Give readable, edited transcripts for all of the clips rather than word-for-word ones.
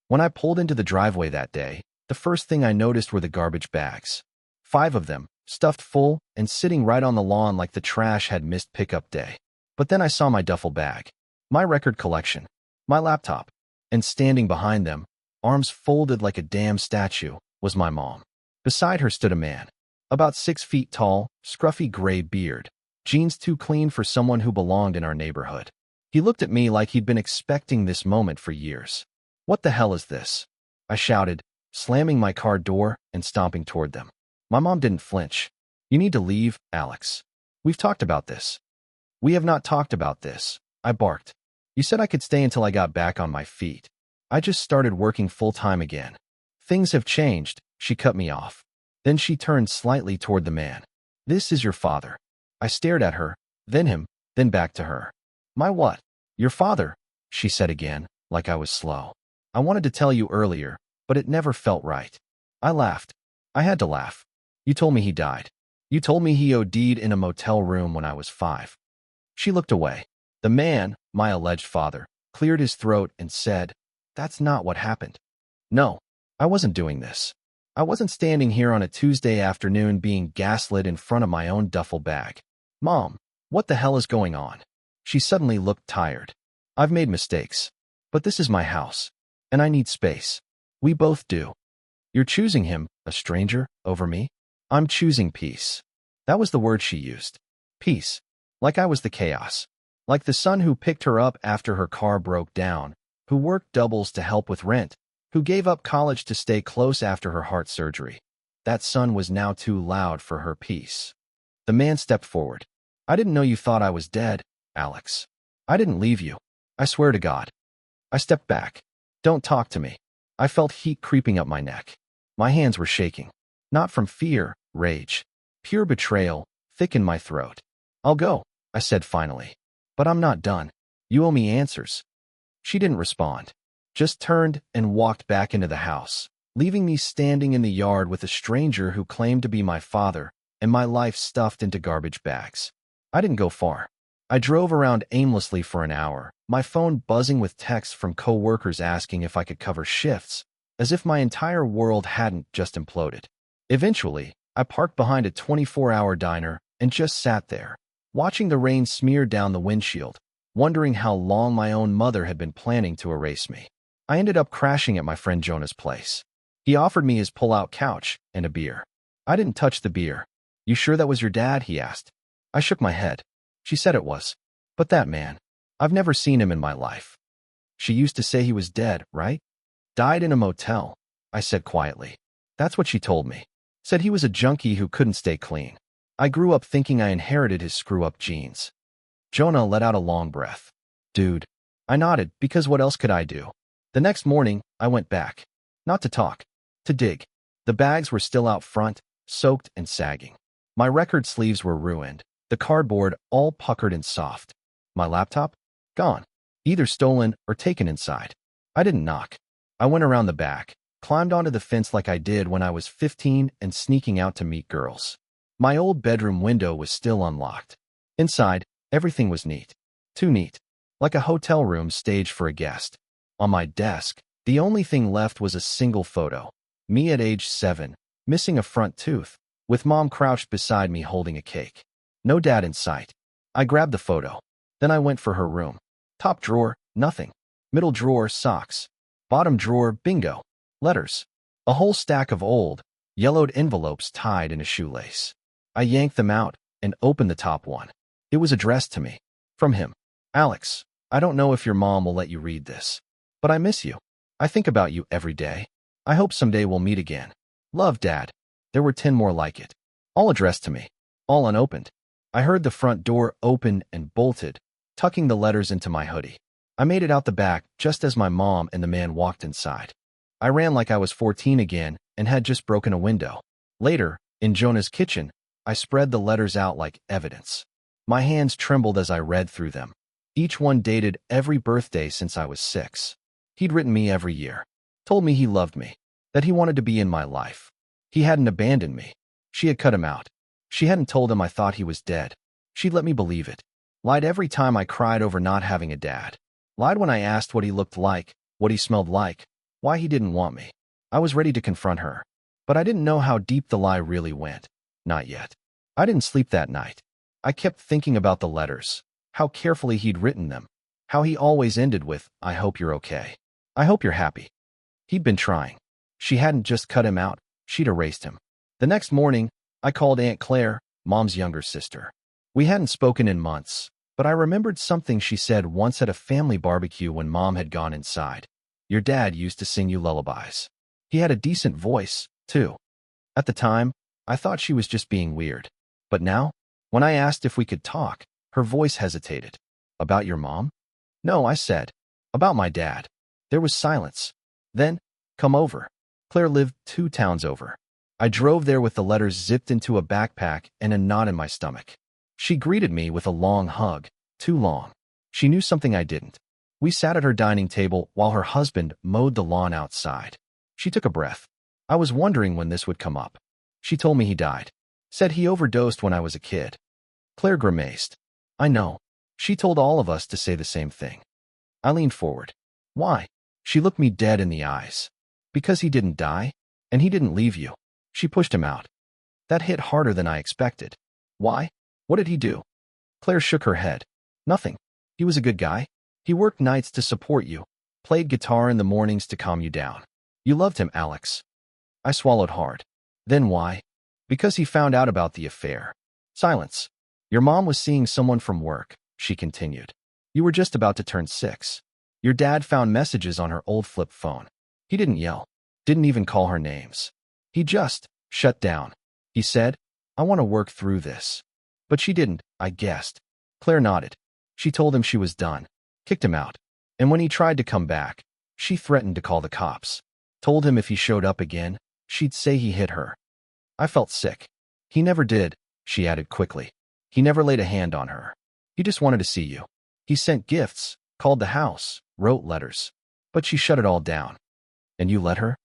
When I pulled into the driveway that day, the first thing I noticed were the garbage bags. 5 of them, stuffed full and sitting right on the lawn like the trash had missed pickup day. But then I saw my duffel bag, my record collection, my laptop, and standing behind them, arms folded like a damn statue, was my mom. Beside her stood a man, about 6 feet tall, scruffy gray beard, jeans too clean for someone who belonged in our neighborhood. He looked at me like he'd been expecting this moment for years. "What the hell is this?" I shouted, slamming my car door and stomping toward them. My mom didn't flinch. "You need to leave, Alex. We've talked about this." "We have not talked about this," I barked. "You said I could stay until I got back on my feet. I just started working full-time again." "Things have changed," she cut me off. Then she turned slightly toward the man. "This is your father." I stared at her, then him, then back to her. "My what?" "Your father," she said again, like I was slow. "I wanted to tell you earlier, but it never felt right." I laughed. I had to laugh. "You told me he died. You told me he OD'd in a motel room when I was 5. She looked away. The man, my alleged father, cleared his throat and said, "That's not what happened." "No, I wasn't doing this. I wasn't standing here on a Tuesday afternoon being gaslit in front of my own duffel bag." "Mom, what the hell is going on?" She suddenly looked tired. "I've made mistakes. But this is my house. And I need space. We both do." "You're choosing him, a stranger, over me?" "I'm choosing peace." That was the word she used. Peace. Like I was the chaos. Like the son who picked her up after her car broke down, who worked doubles to help with rent, who gave up college to stay close after her heart surgery. That son was now too loud for her peace. The man stepped forward. "I didn't know you thought I was dead, Alex. I didn't leave you. I swear to God." I stepped back. "Don't talk to me." I felt heat creeping up my neck. My hands were shaking. Not from fear, rage. Pure betrayal, thick in my throat. "I'll go," I said finally. "But I'm not done. You owe me answers." She didn't respond. Just turned and walked back into the house, leaving me standing in the yard with a stranger who claimed to be my father and my life stuffed into garbage bags. I didn't go far. I drove around aimlessly for an hour, my phone buzzing with texts from co-workers asking if I could cover shifts, as if my entire world hadn't just imploded. Eventually, I parked behind a 24-hour diner and just sat there, watching the rain smear down the windshield, wondering how long my own mother had been planning to erase me. I ended up crashing at my friend Jonah's place. He offered me his pull-out couch and a beer. I didn't touch the beer. "You sure that was your dad?" he asked. I shook my head. She said it was. "But that man, I've never seen him in my life." "She used to say he was dead, right?" "Died in a motel," I said quietly. "That's what she told me. Said he was a junkie who couldn't stay clean. I grew up thinking I inherited his screw-up genes." Jonah let out a long breath. "Dude." I nodded, because what else could I do? The next morning, I went back. Not to talk. To dig. The bags were still out front, soaked and sagging. My record sleeves were ruined. The cardboard all puckered and soft. My laptop? Gone. Either stolen or taken inside. I didn't knock. I went around the back, climbed onto the fence like I did when I was 15 and sneaking out to meet girls. My old bedroom window was still unlocked. Inside, everything was neat. Too neat. Like a hotel room staged for a guest. On my desk, the only thing left was a single photo. Me at age 7, missing a front tooth, with Mom crouched beside me holding a cake. No dad in sight. I grabbed the photo. Then I went for her room. Top drawer, nothing. Middle drawer, socks. Bottom drawer, bingo. Letters. A whole stack of old, yellowed envelopes tied in a shoelace. I yanked them out and opened the top one. It was addressed to me. From him. "Alex, I don't know if your mom will let you read this, but I miss you. I think about you every day. I hope someday we'll meet again. Love, Dad." There were 10 more like it. All addressed to me. All unopened. I heard the front door open and bolted, tucking the letters into my hoodie. I made it out the back just as my mom and the man walked inside. I ran like I was 14 again and had just broken a window. Later, in Jonah's kitchen, I spread the letters out like evidence. My hands trembled as I read through them. Each one dated every birthday since I was 6. He'd written me every year. Told me he loved me. That he wanted to be in my life. He hadn't abandoned me. She had cut him out. She hadn't told him I thought he was dead. She'd let me believe it. Lied every time I cried over not having a dad. Lied when I asked what he looked like, what he smelled like, why he didn't want me. I was ready to confront her, but I didn't know how deep the lie really went. Not yet. I didn't sleep that night. I kept thinking about the letters, how carefully he'd written them, how he always ended with, "I hope you're okay. I hope you're happy." He'd been trying. She hadn't just cut him out, she'd erased him. The next morning, I called Aunt Claire, Mom's younger sister. We hadn't spoken in months, but I remembered something she said once at a family barbecue when Mom had gone inside. "Your dad used to sing you lullabies. He had a decent voice, too." At the time, I thought she was just being weird. But now, when I asked if we could talk, her voice hesitated. "About your mom?" "No," I said. "About my dad." There was silence. Then, "Come over." Claire lived 2 towns over. I drove there with the letters zipped into a backpack and a knot in my stomach. She greeted me with a long hug, too long. She knew something I didn't. We sat at her dining table while her husband mowed the lawn outside. She took a breath. I was wondering when this would come up. She told me he died. Said he overdosed when I was a kid. Claire grimaced. "I know." She told all of us to say the same thing. I leaned forward. "Why?" She looked me dead in the eyes. "Because he didn't die, and he didn't leave you." She pushed him out. That hit harder than I expected. "Why? What did he do?" Claire shook her head. "Nothing. He was a good guy. He worked nights to support you, played guitar in the mornings to calm you down. You loved him, Alex." I swallowed hard. "Then why?" "Because he found out about the affair." Silence. "Your mom was seeing someone from work," she continued. "You were just about to turn 6. Your dad found messages on her old flip phone. He didn't yell, didn't even call her names. He just shut down. He said, 'I want to work through this.' But she didn't, I guessed." Claire nodded. "She told him she was done, kicked him out. And when he tried to come back, she threatened to call the cops. Told him if he showed up again, she'd say he hit her." I felt sick. "He never did," she added quickly. "He never laid a hand on her. He just wanted to see you. He sent gifts, called the house, wrote letters. But she shut it all down." "And you let her?"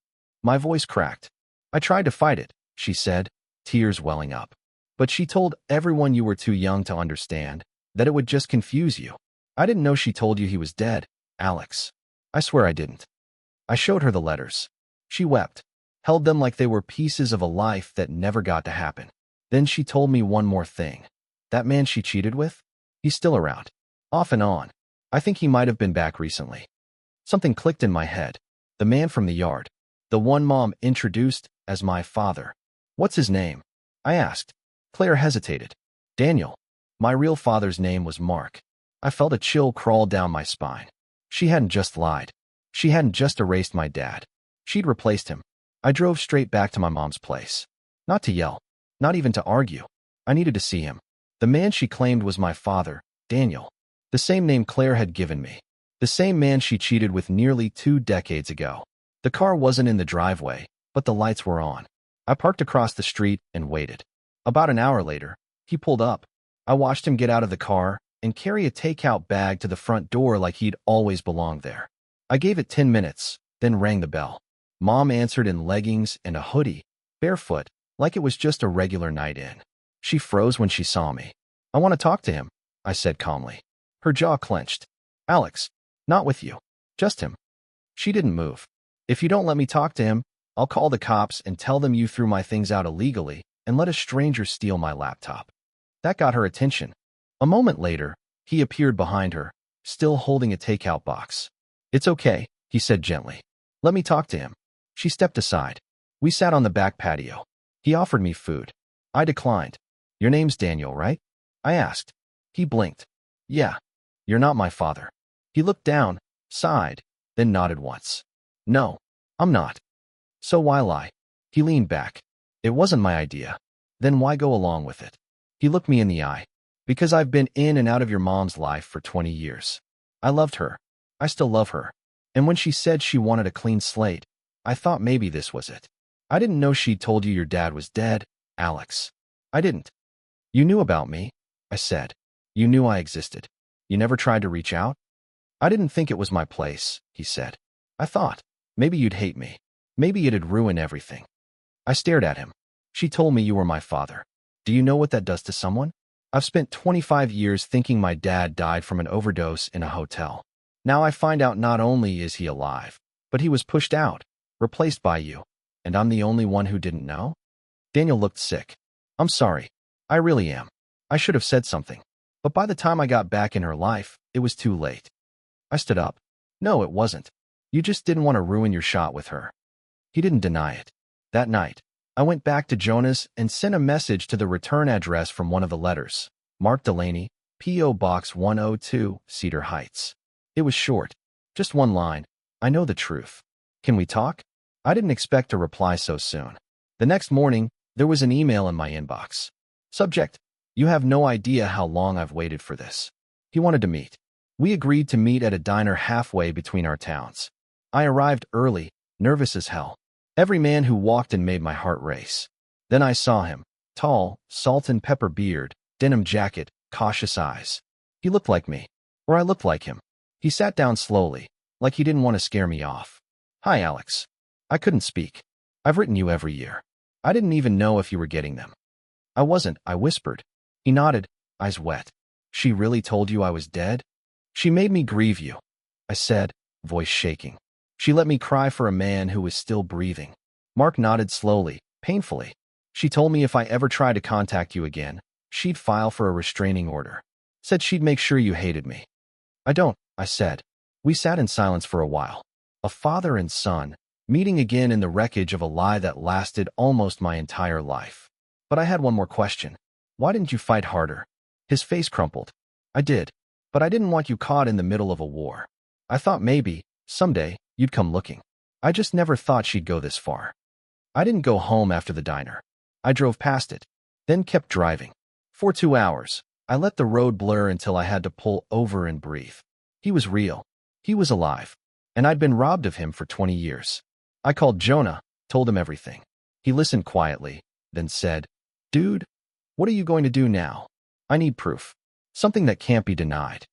My voice cracked. "I tried to fight it," she said, tears welling up. "But she told everyone you were too young to understand, that it would just confuse you. I didn't know she told you he was dead, Alex. I swear I didn't." I showed her the letters. She wept, held them like they were pieces of a life that never got to happen. Then she told me one more thing. That man she cheated with? He's still around. Off and on. I think he might have been back recently. Something clicked in my head. The man from the yard. The one Mom introduced as my father. "What's his name?" I asked. Claire hesitated. "Daniel." My real father's name was Mark. I felt a chill crawl down my spine. She hadn't just lied. She hadn't just erased my dad. She'd replaced him. I drove straight back to my mom's place. Not to yell. Not even to argue. I needed to see him. The man she claimed was my father, Daniel. The same name Claire had given me. The same man she cheated with nearly 2 decades ago. The car wasn't in the driveway, but the lights were on. I parked across the street and waited. About an hour later, he pulled up. I watched him get out of the car and carry a takeout bag to the front door like he'd always belonged there. I gave it 10 minutes, then rang the bell. Mom answered in leggings and a hoodie, barefoot, like it was just a regular night in. She froze when she saw me. "I want to talk to him," I said calmly. Her jaw clenched. "Alex, not with you. Just him." She didn't move. "If you don't let me talk to him, I'll call the cops and tell them you threw my things out illegally and let a stranger steal my laptop." That got her attention. A moment later, he appeared behind her, still holding a takeout box. "It's okay," he said gently. "Let me talk to him." She stepped aside. We sat on the back patio. He offered me food. I declined. "Your name's Daniel, right?" I asked. He blinked. "Yeah. You're not my father." He looked down, sighed, then nodded once. "No, I'm not." "So why lie?" He leaned back. "It wasn't my idea. Then why go along with it?" He looked me in the eye. "Because I've been in and out of your mom's life for 20 years. I loved her. I still love her. And when she said she wanted a clean slate, I thought maybe this was it. I didn't know she'd told you your dad was dead, Alex. I didn't." "You knew about me," I said. "You knew I existed. You never tried to reach out?" "I didn't think it was my place," he said. "I thought, maybe you'd hate me. Maybe it'd ruin everything." I stared at him. "She told me you were my father. Do you know what that does to someone? I've spent 25 years thinking my dad died from an overdose in a hotel. Now I find out not only is he alive, But he was pushed out, replaced by you, and I'm the only one who didn't know? Daniel looked sick. I'm sorry. I really am. I should have said something. But by the time I got back in her life, it was too late. I stood up. No, it wasn't. You just didn't want to ruin your shot with her. He didn't deny it. That night, I went back to Jonas and sent a message to the return address from one of the letters. Mark Delaney, P.O. Box 102, Cedar Heights. It was short. Just one line. I know the truth. Can we talk? I didn't expect a reply so soon. The next morning, there was an email in my inbox. Subject: You have no idea how long I've waited for this. He wanted to meet. We agreed to meet at a diner halfway between our towns. I arrived early, nervous as hell. Every man who walked in made my heart race. Then I saw him. Tall, salt and pepper beard, denim jacket, cautious eyes. He looked like me. Or I looked like him. He sat down slowly, like he didn't want to scare me off. Hi, Alex. I couldn't speak. I've written you every year. I didn't even know if you were getting them. I wasn't, I whispered. He nodded, eyes wet. She really told you I was dead? She made me grieve you, I said, voice shaking. She let me cry for a man who was still breathing. Mark nodded slowly, painfully. She told me if I ever tried to contact you again, she'd file for a restraining order. Said she'd make sure you hated me. I don't, I said. We sat in silence for a while. A father and son, meeting again in the wreckage of a lie that lasted almost my entire life. But I had one more question. Why didn't you fight harder? His face crumpled. I did, but I didn't want you caught in the middle of a war. I thought maybe, someday, you'd come looking. I just never thought she'd go this far. I didn't go home after the diner. I drove past it, then kept driving. For 2 hours, I let the road blur until I had to pull over and breathe. He was real. He was alive. And I'd been robbed of him for 20 years. I called Jonah, told him everything. He listened quietly, then said, Dude, what are you going to do now? I need proof. Something that can't be denied.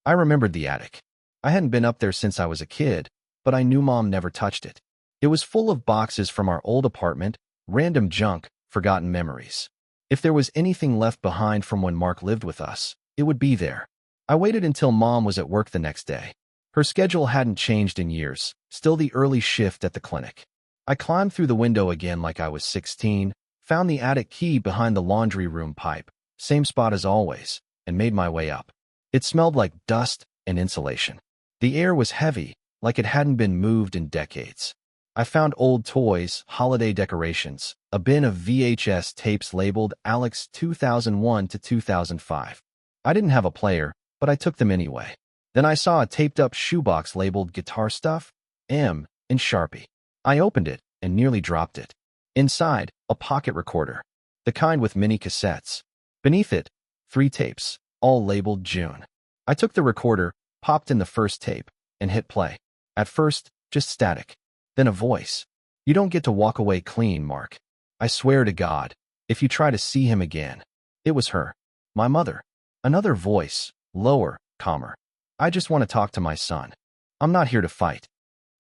I remembered the attic. I hadn't been up there since I was a kid, but I knew Mom never touched it. It was full of boxes from our old apartment, random junk, forgotten memories. If there was anything left behind from when Mark lived with us, it would be there. I waited until Mom was at work the next day. Her schedule hadn't changed in years, still the early shift at the clinic. I climbed through the window again like I was 16, found the attic key behind the laundry room pipe, same spot as always, and made my way up. It smelled like dust and insulation. The air was heavy, like it hadn't been moved in decades. I found old toys, holiday decorations, a bin of VHS tapes labeled Alex 2001 to 2005. I didn't have a player, but I took them anyway. Then I saw a taped-up shoebox labeled Guitar Stuff, M, in Sharpie. I opened it and nearly dropped it. Inside, a pocket recorder, the kind with mini cassettes. Beneath it, 3 tapes, all labeled June. I took the recorder, popped in the first tape, and hit play. At first, just static. Then a voice. You don't get to walk away clean, Mark. I swear to God, if you try to see him again. It was her. My mother. Another voice, lower, calmer. I just want to talk to my son. I'm not here to fight.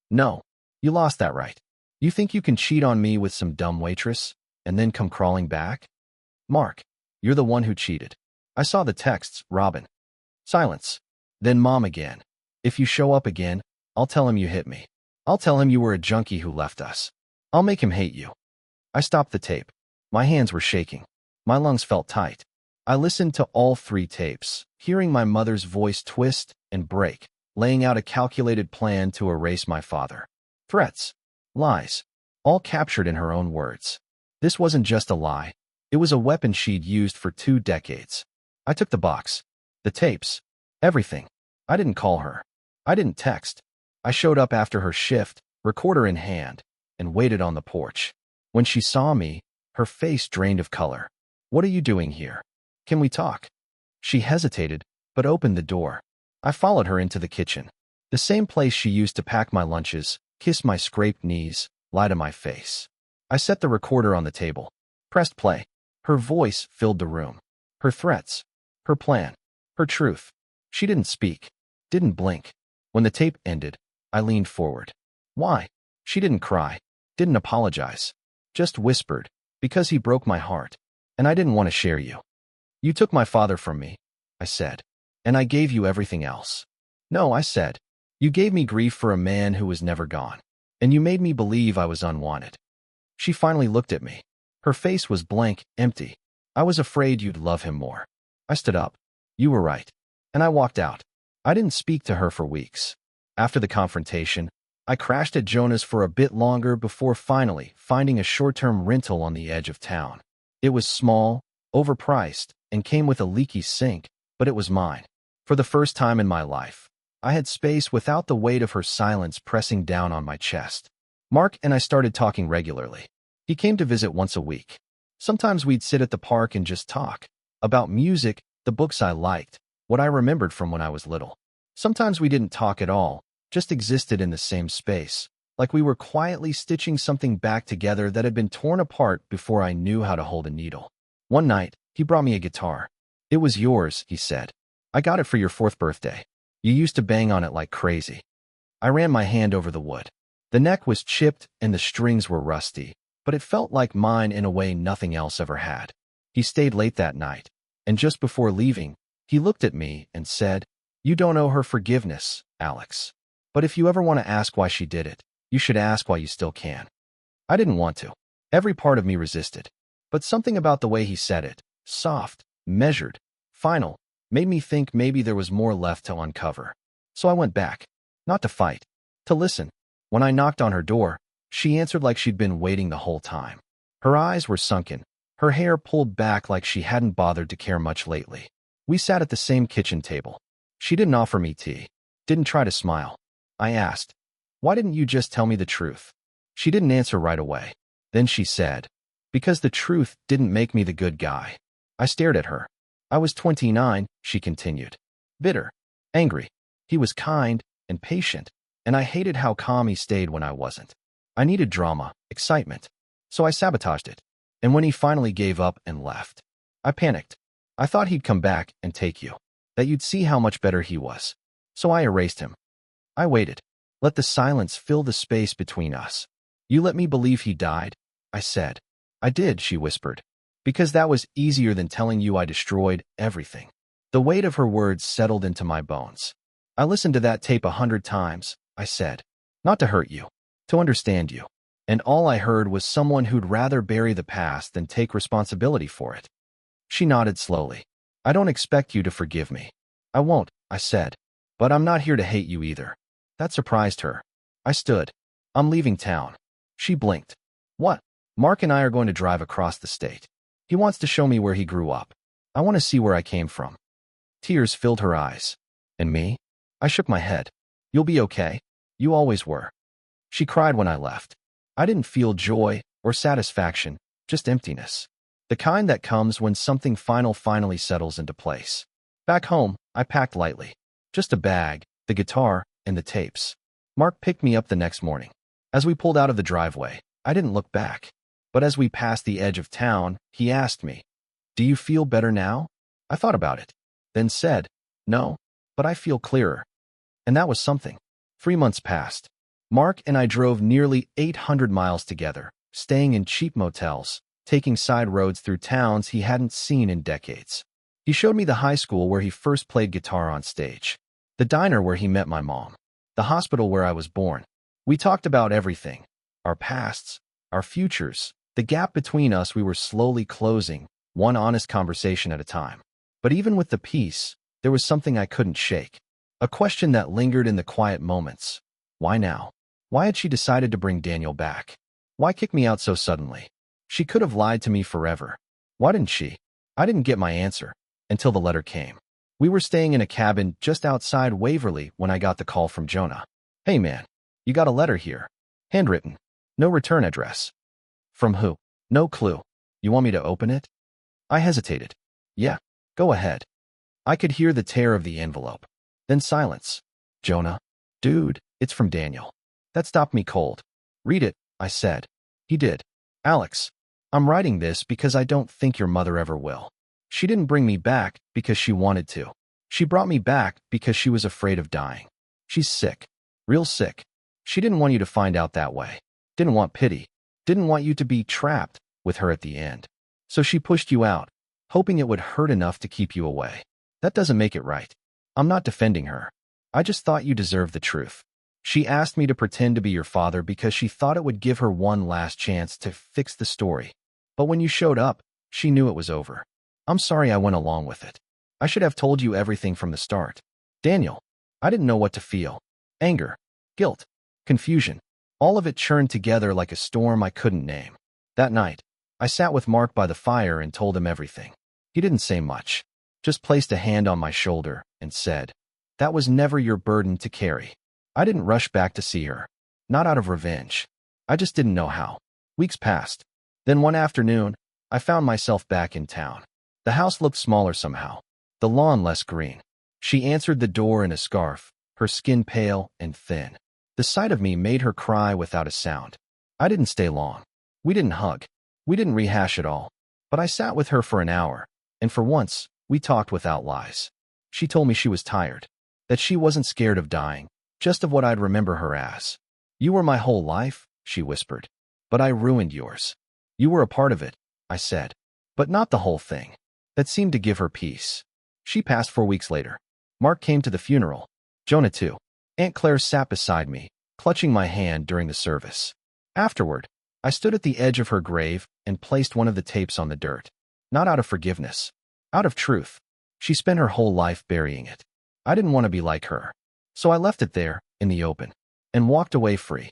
No, you lost that right. You think you can cheat on me with some dumb waitress, and then come crawling back? Mark, you're the one who cheated. I saw the texts, Robin. Silence. Then Mom again. If you show up again, I'll tell him you hit me. I'll tell him you were a junkie who left us. I'll make him hate you. I stopped the tape. My hands were shaking. My lungs felt tight. I listened to all 3 tapes, hearing my mother's voice twist and break, laying out a calculated plan to erase my father. Threats. Lies. All captured in her own words. This wasn't just a lie. It was a weapon she'd used for 2 decades. I took the box. The tapes. Everything. I didn't call her. I didn't text. I showed up after her shift, recorder in hand, and waited on the porch. When she saw me, her face drained of color. What are you doing here? Can we talk? She hesitated, but opened the door. I followed her into the kitchen, the same place she used to pack my lunches, kiss my scraped knees, lie to my face. I set the recorder on the table, pressed play. Her voice filled the room. Her threats, her plan, her truth. She didn't speak, didn't blink. When the tape ended, I leaned forward. Why? She didn't cry, didn't apologize, just whispered, because he broke my heart, and I didn't want to share you. You took my father from me, I said, and I gave you everything else. No, I said, You gave me grief for a man who was never gone. And you made me believe I was unwanted. She finally looked at me. Her face was blank, empty. I was afraid you'd love him more. I stood up. You were right. And I walked out. I didn't speak to her for weeks. After the confrontation, I crashed at Jonah's for a bit longer before finally finding a short-term rental on the edge of town. It was small, overpriced, and came with a leaky sink, but it was mine. For the first time in my life, I had space without the weight of her silence pressing down on my chest. Mark and I started talking regularly. He came to visit once a week. Sometimes we'd sit at the park and just talk. About music, the books I liked, what I remembered from when I was little. Sometimes we didn't talk at all, just existed in the same space, like we were quietly stitching something back together that had been torn apart before I knew how to hold a needle. One night, he brought me a guitar. It was yours, he said. I got it for your 4th birthday. You used to bang on it like crazy. I ran my hand over the wood. The neck was chipped and the strings were rusty, but it felt like mine in a way nothing else ever had. He stayed late that night, and just before leaving, he looked at me and said, "You don't owe her forgiveness, Alex. But if you ever want to ask why she did it, you should ask why you still can." I didn't want to. Every part of me resisted. But something about the way he said it, soft, measured, final, made me think maybe there was more left to uncover. So I went back. Not to fight. To listen. When I knocked on her door, she answered like she'd been waiting the whole time. Her eyes were sunken, her hair pulled back like she hadn't bothered to care much lately. We sat at the same kitchen table. She didn't offer me tea. Didn't try to smile. I asked, "Why didn't you just tell me the truth?" She didn't answer right away. Then she said, "Because the truth didn't make me the good guy." I stared at her. I was 29, she continued. Bitter. Angry. He was kind and patient, and I hated how calm he stayed when I wasn't. I needed drama, excitement. So I sabotaged it. And when he finally gave up and left, I panicked. I thought he'd come back and take you. That you'd see how much better he was. So I erased him. I waited. Let the silence fill the space between us. "You let me believe he died?" I said. "I did," she whispered. "Because that was easier than telling you I destroyed everything." The weight of her words settled into my bones. "I listened to that tape 100 times, I said. "Not to hurt you, to understand you. And all I heard was someone who'd rather bury the past than take responsibility for it." She nodded slowly. "I don't expect you to forgive me." "I won't," I said. "But I'm not here to hate you either." That surprised her. I stood. "I'm leaving town." She blinked. "What?" "Mark and I are going to drive across the state. He wants to show me where he grew up. I want to see where I came from." Tears filled her eyes. "And me?" I shook my head. "You'll be okay. You always were." She cried when I left. I didn't feel joy or satisfaction, just emptiness. The kind that comes when something finally settles into place. Back home, I packed lightly. Just a bag, the guitar, and the tapes. Mark picked me up the next morning. As we pulled out of the driveway, I didn't look back. But as we passed the edge of town, he asked me, "Do you feel better now?" I thought about it, then said, "No, but I feel clearer." And that was something. 3 months passed. Mark and I drove nearly 800 miles together, staying in cheap motels, taking side roads through towns he hadn't seen in decades. He showed me the high school where he first played guitar on stage, the diner where he met my mom, the hospital where I was born. We talked about everything, our pasts, our futures, the gap between us we were slowly closing, one honest conversation at a time. But even with the peace, there was something I couldn't shake. A question that lingered in the quiet moments. Why now? Why had she decided to bring Daniel back? Why kick me out so suddenly? She could have lied to me forever. Why didn't she? I didn't get my answer until the letter came. We were staying in a cabin just outside Waverly when I got the call from Jonah. "Hey man, you got a letter here. Handwritten. No return address." "From who?" "No clue. You want me to open it?" I hesitated. "Yeah, go ahead." I could hear the tear of the envelope. Then silence. "Jonah." "Dude, it's from Daniel." That stopped me cold. "Read it," I said. He did. "Alex, I'm writing this because I don't think your mother ever will. She didn't bring me back because she wanted to. She brought me back because she was afraid of dying. She's sick. Real sick. She didn't want you to find out that way. Didn't want pity. Didn't want you to be trapped with her at the end. So she pushed you out, hoping it would hurt enough to keep you away. That doesn't make it right. I'm not defending her. I just thought you deserved the truth. She asked me to pretend to be your father because she thought it would give her one last chance to fix the story. But when you showed up, she knew it was over. I'm sorry I went along with it. I should have told you everything from the start. Daniel, I didn't know what to feel. Anger, guilt, confusion. All of it churned together like a storm I couldn't name. That night, I sat with Mark by the fire and told him everything. He didn't say much, just placed a hand on my shoulder and said, "That was never your burden to carry." I didn't rush back to see her, not out of revenge. I just didn't know how. Weeks passed. Then one afternoon, I found myself back in town. The house looked smaller somehow, the lawn less green. She answered the door in a scarf, her skin pale and thin. The sight of me made her cry without a sound. I didn't stay long. We didn't hug. We didn't rehash it all. But I sat with her for an hour, and for once, we talked without lies. She told me she was tired, that she wasn't scared of dying, just of what I'd remember her as. "You were my whole life," she whispered. "But I ruined yours." "You were a part of it," I said. "But not the whole thing." That seemed to give her peace. She passed 4 weeks later. Mark came to the funeral. Jonah too. Aunt Claire sat beside me, clutching my hand during the service. Afterward, I stood at the edge of her grave and placed one of the tapes on the dirt. Not out of forgiveness, out of truth. She spent her whole life burying it. I didn't want to be like her. So I left it there, in the open, and walked away free.